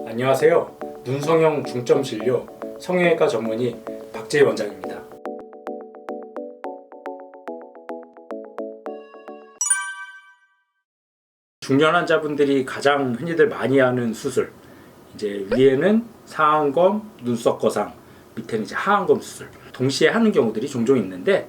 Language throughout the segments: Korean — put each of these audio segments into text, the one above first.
안녕하세요. 눈성형 중점 진료 성형외과 전문의 박재희 원장입니다. 중년 환자분들이 가장 흔히들 많이 하는 수술, 이제 위에는 상안검, 눈썹 거상, 밑에는 이제 하안검 수술 동시에 하는 경우들이 종종 있는데,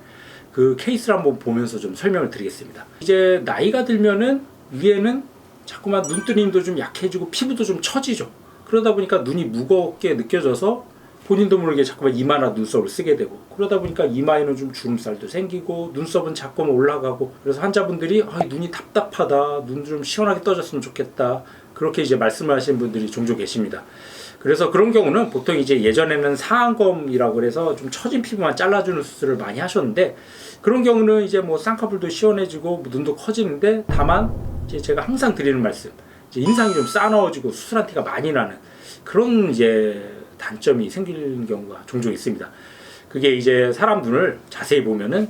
그 케이스를 한번 보면서 좀 설명을 드리겠습니다. 이제 나이가 들면은 위에는 자꾸만 눈뜨림도 좀 약해지고 피부도 좀 처지죠. 그러다 보니까 눈이 무겁게 느껴져서 본인도 모르게 자꾸만 이마나 눈썹을 쓰게 되고, 그러다 보니까 이마에는 좀 주름살도 생기고 눈썹은 자꾸만 올라가고, 그래서 환자분들이 눈이 답답하다, 눈 좀 시원하게 떠졌으면 좋겠다, 그렇게 이제 말씀을 하시는 분들이 종종 계십니다. 그래서 그런 경우는 보통 이제 예전에는 상안검이라고 그래서 좀 처진 피부만 잘라주는 수술을 많이 하셨는데, 그런 경우는 이제 뭐 쌍꺼풀도 시원해지고 눈도 커지는데, 다만 이제 제가 항상 드리는 말씀, 이제 인상이 좀 싸나워지고 수술한 티가 많이 나는 그런 이제 단점이 생기는 경우가 종종 있습니다. 그게 이제 사람 눈을 자세히 보면은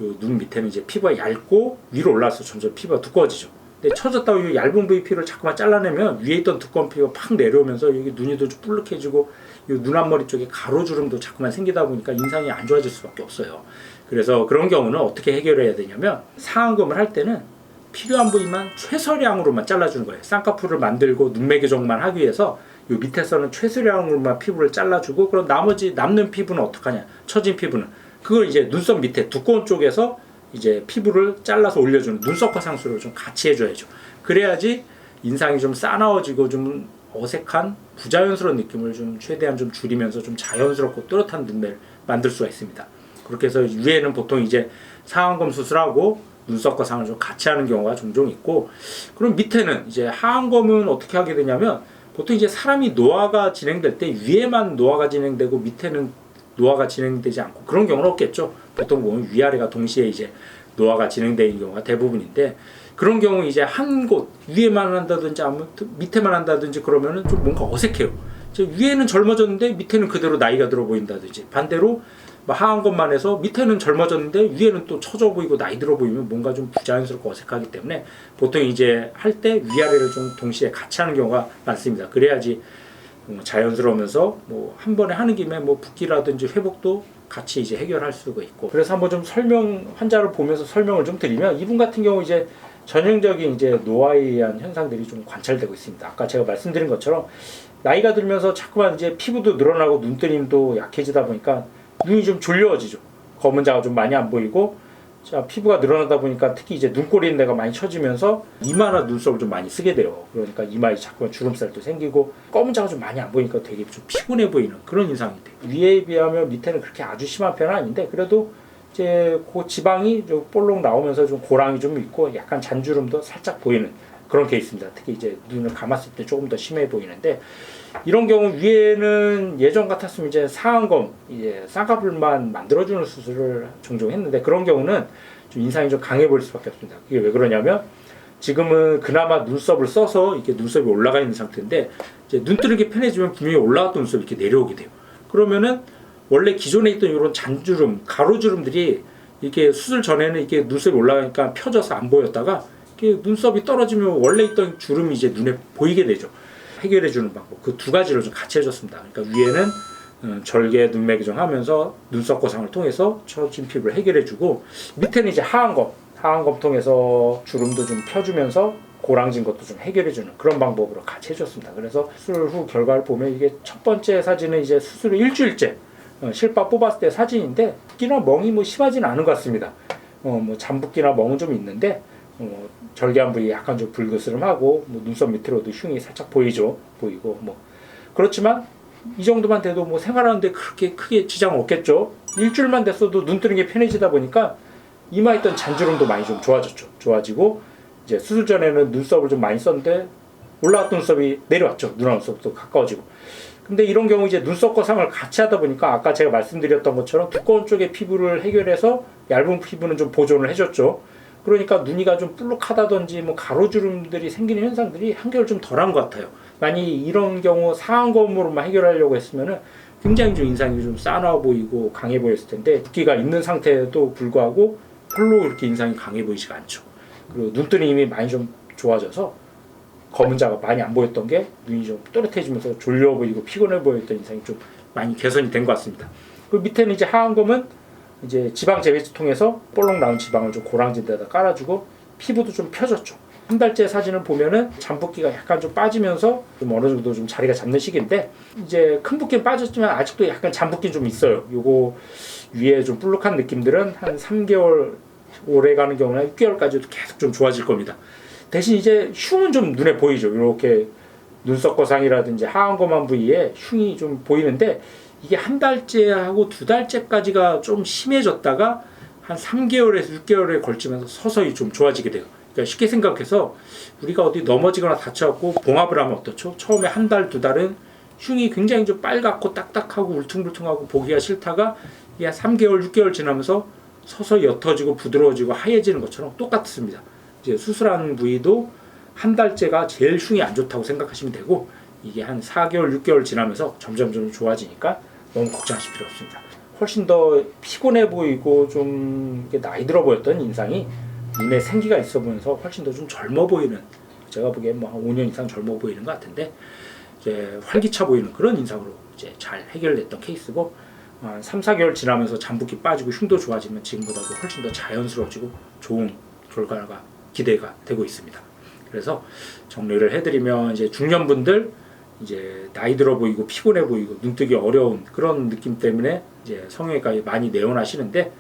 요 눈 밑에는 이제 피부가 얇고 위로 올라서 점점 피부가 두꺼워지죠. 근데 처졌다고 이 얇은 부위 피부를 자꾸만 잘라내면 위에 있던 두꺼운 피부가 팍 내려오면서 여기 눈이 좀 뿔룩해지고 이 눈 앞머리 쪽에 가로주름도 자꾸만 생기다 보니까 인상이 안 좋아질 수밖에 없어요. 그래서 그런 경우는 어떻게 해결해야 되냐면, 상안검을 할 때는 필요한 부위만 최소량으로만 잘라주는 거예요. 쌍꺼풀을 만들고 눈매 교정만 하기 위해서 요 밑에서는 최소량으로만 피부를 잘라주고, 그럼 나머지 남는 피부는 어떡하냐, 처진 피부는 그걸 이제 눈썹 밑에 두꺼운 쪽에서 이제 피부를 잘라서 올려주는 눈썹과 상수를 좀 같이 해줘야죠. 그래야지 인상이 좀 싸나워지고 좀 어색한 부자연스러운 느낌을 좀 최대한 좀 줄이면서 좀 자연스럽고 또렷한 눈매를 만들 수가 있습니다. 그렇게 해서 위에는 보통 이제 상안검 수술하고 눈썹과 상을 좀 같이 하는 경우가 종종 있고, 그럼 밑에는 이제 하안검은 어떻게 하게 되냐면, 보통 이제 사람이 노화가 진행될 때 위에만 노화가 진행되고 밑에는 노화가 진행되지 않고 그런 경우는 없겠죠. 보통 보면 위아래가 동시에 이제 노화가 진행되는 경우가 대부분인데, 그런 경우 이제 한 곳 위에만 한다든지 아무튼 밑에만 한다든지 그러면은 좀 뭔가 어색해요. 위에는 젊어졌는데 밑에는 그대로 나이가 들어 보인다든지, 반대로 하안검만 해서 밑에는 젊어졌는데 위에는 또 처져 보이고 나이 들어 보이면 뭔가 좀 부자연스럽고 어색하기 때문에 보통 이제 할 때 위아래를 좀 동시에 같이 하는 경우가 많습니다. 그래야지 자연스러우면서 뭐 한 번에 하는 김에 뭐 붓기라든지 회복도 같이 이제 해결할 수가 있고. 그래서 한번 좀 환자를 보면서 설명을 좀 드리면, 이분 같은 경우 이제 전형적인 이제 노화에 의한 현상들이 좀 관찰되고 있습니다. 아까 제가 말씀드린 것처럼 나이가 들면서 자꾸만 이제 피부도 늘어나고 눈뜨림도 약해지다 보니까 눈이 좀 졸려지죠. 검은 자가 좀 많이 안 보이고, 자, 피부가 늘어나다 보니까 특히 이제 눈꼬리 있는 데가 많이 처지면서 이마나 눈썹을 좀 많이 쓰게 돼요. 그러니까 이마에 자꾸만 주름살도 생기고 검은 자가 좀 많이 안 보이니까 되게 좀 피곤해 보이는 그런 인상이 돼요. 위에 비하면 밑에는 그렇게 아주 심한 편은 아닌데, 그래도 이제 그 지방이 좀 볼록 나오면서 좀 고랑이 좀 있고 약간 잔주름도 살짝 보이는 그런 케이스입니다. 특히 이제 눈을 감았을 때 조금 더 심해 보이는데, 이런 경우 위에는 예전 같았으면 이제 상안검, 이제 쌍꺼풀만 만들어주는 수술을 종종 했는데, 그런 경우는 좀 인상이 좀 강해 보일 수밖에 없습니다. 그게 왜 그러냐면, 지금은 그나마 눈썹을 써서 이렇게 눈썹이 올라가 있는 상태인데, 이제 눈뜨는 편해지면 분명히 올라갔던 눈썹이 이렇게 내려오게 돼요. 그러면은 원래 기존에 있던 이런 잔주름, 가로주름들이 이렇게 수술 전에는 이렇게 눈썹이 올라가니까 펴져서 안 보였다가 이렇게 눈썹이 떨어지면 원래 있던 주름이 이제 눈에 보이게 되죠. 해결해주는 방법, 그 두 가지를 좀 같이 해줬습니다. 그러니까 위에는 절개 눈매 교정하면서 눈썹 거상을 통해서 처진 피부를 해결해주고, 밑에는 이제 하안검 통해서 주름도 좀 펴주면서 고랑진 것도 좀 해결해주는 그런 방법으로 같이 해줬습니다. 그래서 수술 후 결과를 보면, 이게 첫 번째 사진은 이제 수술 후 일주일째 실밥 뽑았을 때 사진인데, 붓기나 멍이 뭐 심하지는 않은 것 같습니다. 뭐 잔붓기나 멍은 좀 있는데, 절개한 부위 약간 좀 불그스름하고, 뭐 눈썹 밑으로도 흉이 살짝 보이고 뭐 그렇지만 이 정도만 돼도 뭐 생활하는데 그렇게 크게 지장은 없겠죠. 일주일만 됐어도 눈 뜨는 게 편해지다 보니까 이마에 있던 잔주름도 많이 좀 좋아지고, 이제 수술 전에는 눈썹을 좀 많이 썼는데 올라갔던 눈썹이 내려왔죠. 눈 눈썹도 가까워지고. 근데 이런 경우 이제 눈썹 거상을 같이 하다 보니까 아까 제가 말씀드렸던 것처럼 두꺼운 쪽의 피부를 해결해서 얇은 피부는 좀 보존을 해줬죠. 그러니까 눈이가 좀 뿔룩하다든지 뭐 가로주름들이 생기는 현상들이 한결 좀 덜한 것 같아요. 만약 이런 경우 상안검으로만 해결하려고 했으면은 굉장히 좀 인상이 좀 싸나워 보이고 강해 보였을 텐데, 붓기가 있는 상태에도 불구하고 별로 그렇게 인상이 강해 보이지가 않죠. 그리고 눈뜨림이 많이 좀 좋아져서 검은 자가 많이 안 보였던 게 눈이 좀 또렷해지면서 졸려 보이고 피곤해 보였던 인상이 좀 많이 개선이 된 것 같습니다. 그 밑에는 이제 하안검은 이제 지방 재배치 통해서 볼록 나온 지방을 좀 고랑지대에다 깔아주고 피부도 좀 펴졌죠. 한 달째 사진을 보면은 잔붓기가 약간 좀 빠지면서 좀 어느 정도 좀 자리가 잡는 시기인데 이제 큰 붓기는 빠졌지만 아직도 약간 잔붓기는 좀 있어요. 요거 위에 좀 볼록한 느낌들은 한 3개월 오래 가는 경우는 6개월까지도 계속 좀 좋아질 겁니다. 대신 이제 흉은 좀 눈에 보이죠. 이렇게 눈썹거상이라든지 하안검한 부위에 흉이 좀 보이는데 이게 한 달째하고 2달째까지가 좀 심해졌다가 한 3개월에서 6개월에 걸치면서 서서히 좀 좋아지게 돼요. 그러니까 쉽게 생각해서 우리가 어디 넘어지거나 다쳐갖고 봉합을 하면 어떻죠? 처음에 한 달, 2달은 흉이 굉장히 좀 빨갛고 딱딱하고 울퉁불퉁하고 보기가 싫다가 이게 3개월, 6개월 지나면서 서서히 옅어지고 부드러워지고 하얘지는 것처럼 똑같습니다. 이제 수술한 부위도 한 달째가 제일 흉이 안 좋다고 생각하시면 되고 이게 한 4개월, 6개월 지나면서 점점 좋아지니까 너무 걱정하실 필요 없습니다. 훨씬 더 피곤해 보이고 좀 나이 들어 보였던 인상이 눈에 생기가 있어 보면서 훨씬 더 좀 젊어 보이는, 제가 보기엔 뭐 한 5년 이상 젊어 보이는 것 같은데 이제 활기차 보이는 그런 인상으로 이제 잘 해결됐던 케이스고, 한 3, 4개월 지나면서 잔붓기 빠지고 흉도 좋아지면 지금보다도 훨씬 더 자연스러워지고 좋은 결과가 기대가 되고 있습니다. 그래서 정리를 해드리면 이제 중년분들 이제 나이 들어 보이고 피곤해 보이고 눈뜨기 어려운 그런 느낌 때문에 이제 성형외과에 많이 내원하시는데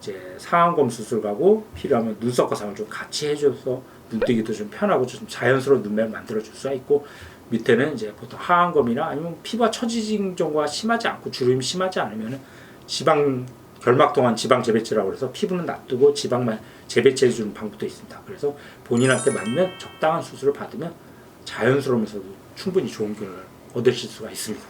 이제 상안검 수술 가고 필요하면 눈썹 거상을 좀 같이 해줘서 눈뜨기도 좀 편하고 좀 자연스러운 눈매를 만들어줄 수가 있고, 밑에는 이제 보통 하안검이나 아니면 피부가 처지진 정도가 심하지 않고 주름이 심하지 않으면 지방 결막 동안 지방 재배치라고 해서 피부는 놔두고 지방만 재배치해 주는 방법도 있습니다. 그래서 본인한테 맞는 적당한 수술을 받으면 자연스러우면서도 충분히 좋은 결과를 얻으실 수가 있습니다.